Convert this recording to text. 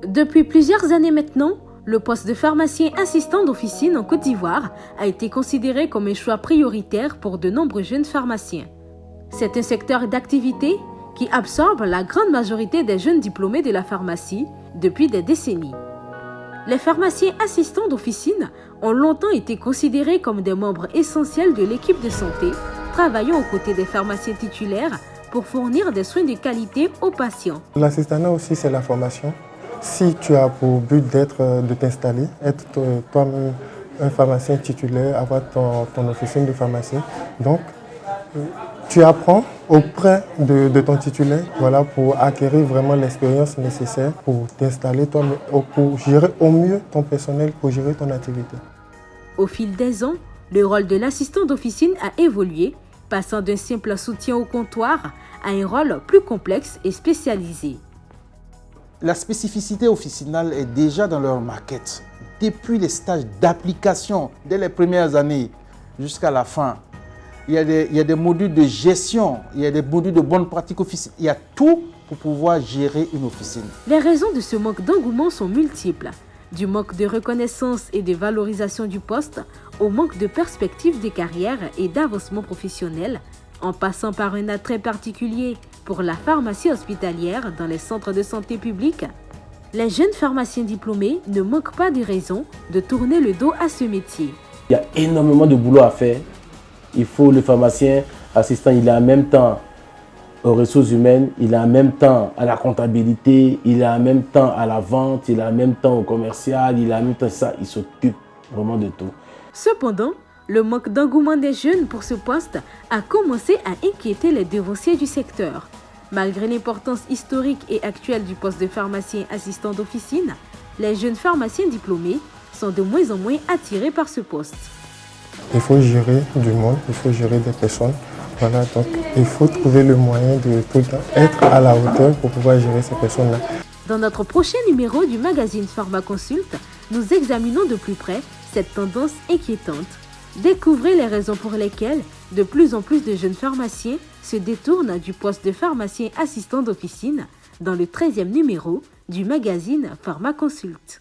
Depuis plusieurs années maintenant, le poste de pharmacien assistant d'officine en Côte d'Ivoire a été considéré comme un choix prioritaire pour de nombreux jeunes pharmaciens. C'est un secteur d'activité qui absorbe la grande majorité des jeunes diplômés de la pharmacie depuis des décennies. Les pharmaciens assistants d'officine ont longtemps été considérés comme des membres essentiels de l'équipe de santé, travaillant aux côtés des pharmaciens titulaires pour fournir des soins de qualité aux patients. L'assistanat aussi, c'est la formation. Si tu as pour but de t'installer, être toi-même un pharmacien titulaire, avoir ton officine de pharmacie, donc tu apprends auprès de ton titulaire, voilà, pour acquérir vraiment l'expérience nécessaire pour t'installer toi-même, pour gérer au mieux ton personnel, pour gérer ton activité. Au fil des ans, le rôle de l'assistant d'officine a évolué, passant d'un simple soutien au comptoir à un rôle plus complexe et spécialisé. La spécificité officinale est déjà dans leur maquette. Depuis les stages d'application, dès les premières années jusqu'à la fin, il y a des modules de gestion, il y a des modules de bonne pratique officinale. Il y a tout pour pouvoir gérer une officine. Les raisons de ce manque d'engouement sont multiples. Du manque de reconnaissance et de valorisation du poste, au manque de perspectives de carrière et d'avancement professionnel, en passant par un attrait particulier pour la pharmacie hospitalière dans les centres de santé publics. Les jeunes pharmaciens diplômés ne manquent pas de raisons de tourner le dos à ce métier. Il y a énormément de boulot à faire. Il faut le pharmacien assistant, il est en même temps aux ressources humaines, il est en même temps à la comptabilité, il est en même temps à la vente, il est en même temps au commercial, il est en même temps ça, il s'occupe vraiment de tout. Cependant, le manque d'engouement des jeunes pour ce poste a commencé à inquiéter les devanciers du secteur. Malgré l'importance historique et actuelle du poste de pharmacien assistant d'officine, les jeunes pharmaciens diplômés sont de moins en moins attirés par ce poste. Il faut gérer du monde, il faut gérer des personnes. Voilà, donc il faut trouver le moyen de tout le temps être à la hauteur pour pouvoir gérer ces personnes-là. Dans notre prochain numéro du magazine Pharmaconsult, nous examinons de plus près cette tendance inquiétante. Découvrez les raisons pour lesquelles de plus en plus de jeunes pharmaciens se détournent du poste de pharmacien assistant d'officine dans le 13e numéro du magazine Pharmaconsult.